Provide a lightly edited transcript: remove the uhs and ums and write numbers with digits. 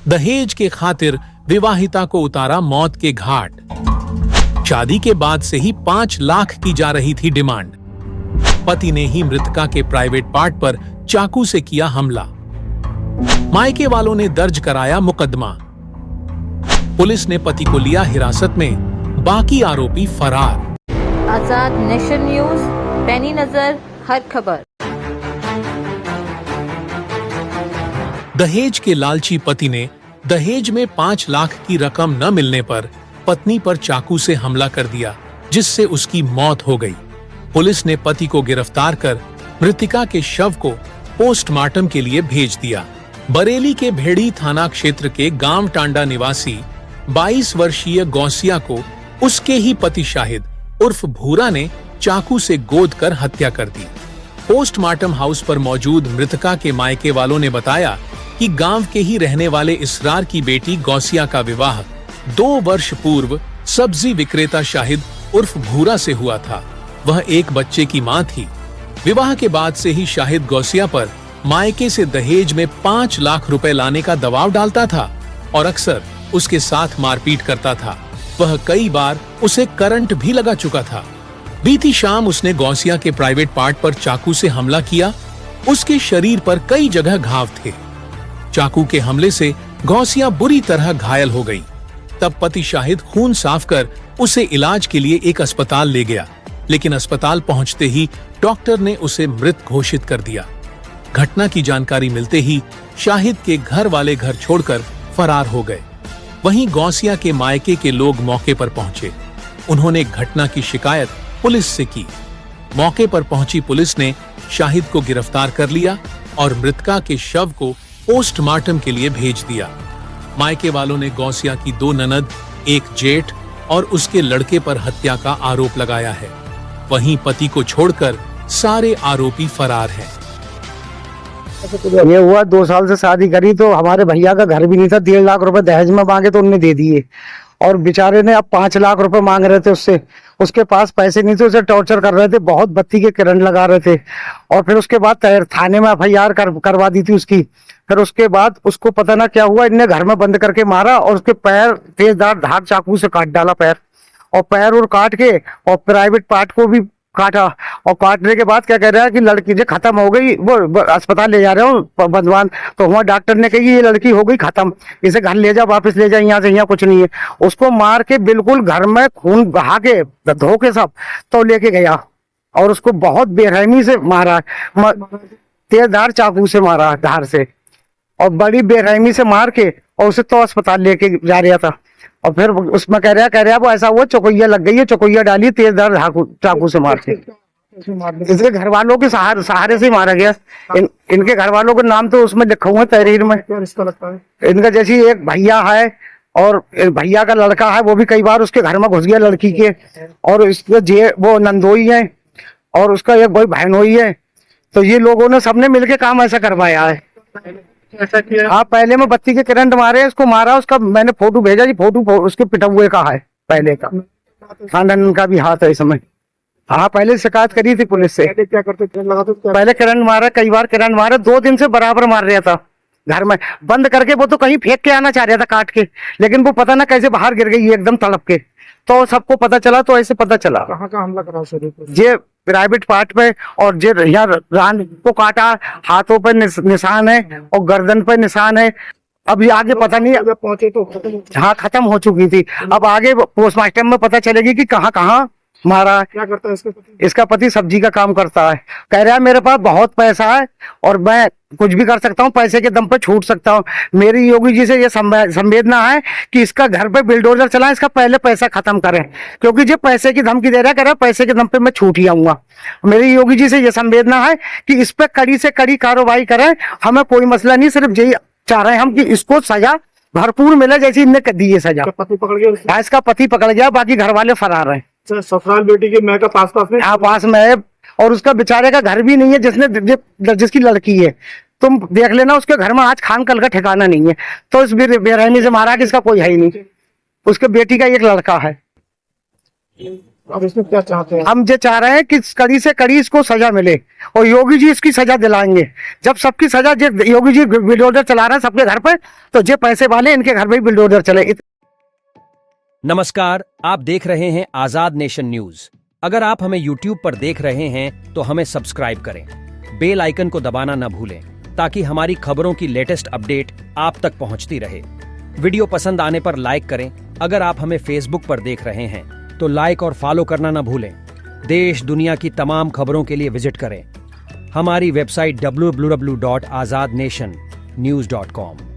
दहेज के खातिर विवाहिता को उतारा मौत के घाट। शादी के बाद से ही 5 लाख की जा रही थी डिमांड। पति ने ही मृतका के प्राइवेट पार्ट पर चाकू से किया हमला। मायके वालों ने दर्ज कराया मुकदमा। पुलिस ने पति को लिया हिरासत में, बाकी आरोपी फरार। आजाद नेशन न्यूज, पैनी नजर, हर खबर। दहेज के लालची पति ने दहेज में 5 लाख की रकम न मिलने पर पत्नी पर चाकू से हमला कर दिया, जिससे उसकी मौत हो गई। पुलिस ने पति को गिरफ्तार कर मृतिका के शव को पोस्टमार्टम के लिए भेज दिया। बरेली के भेड़ी थाना क्षेत्र के गांव टांडा निवासी 22 वर्षीय गौसिया को उसके ही पति शाहिद उर्फ भूरा ने चाकू से गोद कर हत्या कर दी। पोस्टमार्टम हाउस पर मौजूद मृतका के मायके वालों ने बताया कि गांव के ही रहने वाले इसरार की बेटी गौसिया का विवाह 2 वर्ष पूर्व सब्जी विक्रेता शाहिद उर्फ भूरा से हुआ था। वह एक बच्चे की मां थी। विवाह के बाद से ही शाहिद गौसिया पर मायके से दहेज में 5 लाख रुपए लाने का दबाव डालता था और अक्सर उसके साथ मारपीट करता था। वह कई बार उसे करंट भी लगा चुका था। बीती शाम उसने गौसिया के प्राइवेट पार्ट पर चाकू से हमला किया। उसके शरीर पर कई जगह घाव थे। चाकू के हमले से गौसिया बुरी तरह घायल हो गई। तब पति शाहिद खून साफ कर उसे इलाज के लिए एक अस्पताल ले गया, लेकिन अस्पताल पहुंचते ही डॉक्टर ने उसे मृत घोषित कर दिया। घटना की जानकारी मिलते ही शाहिद के घर वाले घर छोड़कर फरार हो गए। वहीं गौसिया के मायके के लोग मौके पर पहुंचे। उन्होंने घटना की शिकायत पुलिस से की। मौके पर पहुंची पुलिस ने शाहिद को गिरफ्तार कर लिया और मृतका के शव को पोस्टमार्टम के लिए भेज दिया। मायके वालों ने गौसिया की 2 ननद, एक जेठ और उसके लड़के पर हत्या का आरोप लगाया है। वहीं पति को छोड़कर सारे आरोपी फरार हैं। ये हुआ 2 साल से शादी करी तो हमारे भैया का घर भी नहीं था। 1.5 लाख रुपए दहेज में मांगे तो उन्होंने दे दिए और बेचारे ने अब 5 लाख रुपए मांग रहे थे उससे। उसके पास पैसे नहीं थे, उसे टॉर्चर कर रहे थे, बहुत बत्ती के करंट लगा रहे थे। और फिर उसके बाद थाने में FIR करवा दी थी उसकी। फिर उसके बाद उसको पता ना क्या हुआ, इनने घर में बंद करके मारा और उसके पैर तेजदार धार चाकू से काट डाला पैर और काट के और प्राइवेट पार्ट को भी काटा। और काटने के बाद क्या कह रहा है कि लड़की जो खत्म हो गई, वो अस्पताल ले जा रहे हो बंदवान, तो वहाँ डॉक्टर ने कही ये लड़की हो गई खत्म, इसे घर ले जा, वापस ले जा, यहाँ से यहाँ कुछ नहीं है। उसको मार के बिल्कुल घर में खून बहा के धो के सब तो लेके गया और उसको बहुत बेरहमी से मारा, तेजधार चाकू से मारा धार से, और बड़ी बेरहमी से मार के और उसे तो अस्पताल लेके जा रहा था। और फिर उसमें कह रहा वो ऐसा हुआ चौकैया लग गई है, चौकैया डाली तेजदार चाकू से मार के। इसके घर वालों के सहारे से मारा गया। इनके घर वालों के नाम तो उसमें लिखा हुआ है तहरीर में। रिश्ता लगता है इनका जैसी एक भैया है और भैया का लड़का है, वो भी कई बार उसके घर में घुस गया लड़की के। और इसके वो नंदोई है और उसका एक भाई बहनोई है। तो ये लोगों ने सबने मिलके काम ऐसा करवाया है। ऐसा किया? हाँ, पहले में बत्ती के करंट मारे, उसको मारा, उसका मैंने फोटो भेजा जी, फोटो उसके पिटा हुए का है पहले का, खानदान का भी हाथ है इस समय। हाँ, पहले शिकायत करी थी पुलिस से। क्या करते थे? पहले करंट मारा, कई बार करंट मारा, 2 दिन से बराबर मार रहा था घर में बंद करके। वो तो कहीं फेंक के आना चाह रहा था काट के, लेकिन वो पता ना कैसे बाहर गिर गई एकदम तड़प के। तो सबको पता चला, तो ऐसे पता चला कहाँ का हमला करा शरीर पे? ये प्राइवेट पार्ट पे और जे यहाँ रान को काटा, हाथों पे निशान है और गर्दन पे निशान है। अब ये आगे पता नहीं, जब पहुंचे तो हाँ खत्म हो चुकी थी। अब आगे पोस्टमार्टम में पता चलेगी कि कहाँ कहाँ मारा है। क्या करता है इसके पति? इसका पति सब्जी का काम करता है। कह रहा है मेरे पास बहुत पैसा है और मैं कुछ भी कर सकता हूँ, पैसे के दम पे छूट सकता हूँ। मेरी योगी जी से ये संवेदना है कि इसका घर पे बिल्डोजर चलाएं, इसका पहले पैसा खत्म करें, क्योंकि जो पैसे की धमकी दे रहा है, कह रहा है पैसे के दम पे मैं छूट ही आऊंगा। मेरी योगी जी से ये संवेदना है कि इस पे कड़ी से कड़ी कार्रवाई करें। हमें कोई मसला नहीं, सिर्फ यही चाह रहे हैं हम कि इसको सजा भरपूर मिले जैसी इनने दी है सजा। पति पकड़ गया? इसका पति पकड़ गया, बाकी घर वाले फरार हैं। ससुराल बेटी के मैं का पास में? हाँ, पास में है और उसका बेचारे का घर भी नहीं है जिसकी लड़की है। तुम देख लेना, उसके घर में आज खान कल का ठिकाना नहीं है। तो इस बेरहमी से मारा कि इसका कोई है ही नहीं। उसके बेटी का एक लड़का है। अब इसमें क्या चाहते हैं? हम ये चाह रहे हैं कि कड़ी से कड़ी इसको सजा मिले और योगी जी इसकी सजा दिलाएंगे। जब सबकी सजा योगी जी बिल्डोजर चला रहे हैं सबके घर पे, तो जे पैसे वाले इनके घर में भी बिल्डोजर चले। नमस्कार, आप देख रहे हैं आजाद नेशन न्यूज। अगर आप हमें YouTube पर देख रहे हैं तो हमें सब्सक्राइब करें, बेल आइकन को दबाना न भूलें ताकि हमारी खबरों की लेटेस्ट अपडेट आप तक पहुंचती रहे। वीडियो पसंद आने पर लाइक करें। अगर आप हमें Facebook पर देख रहे हैं तो लाइक और फॉलो करना न भूलें। देश दुनिया की तमाम खबरों के लिए विजिट करें हमारी वेबसाइट www.azadnationnews.com।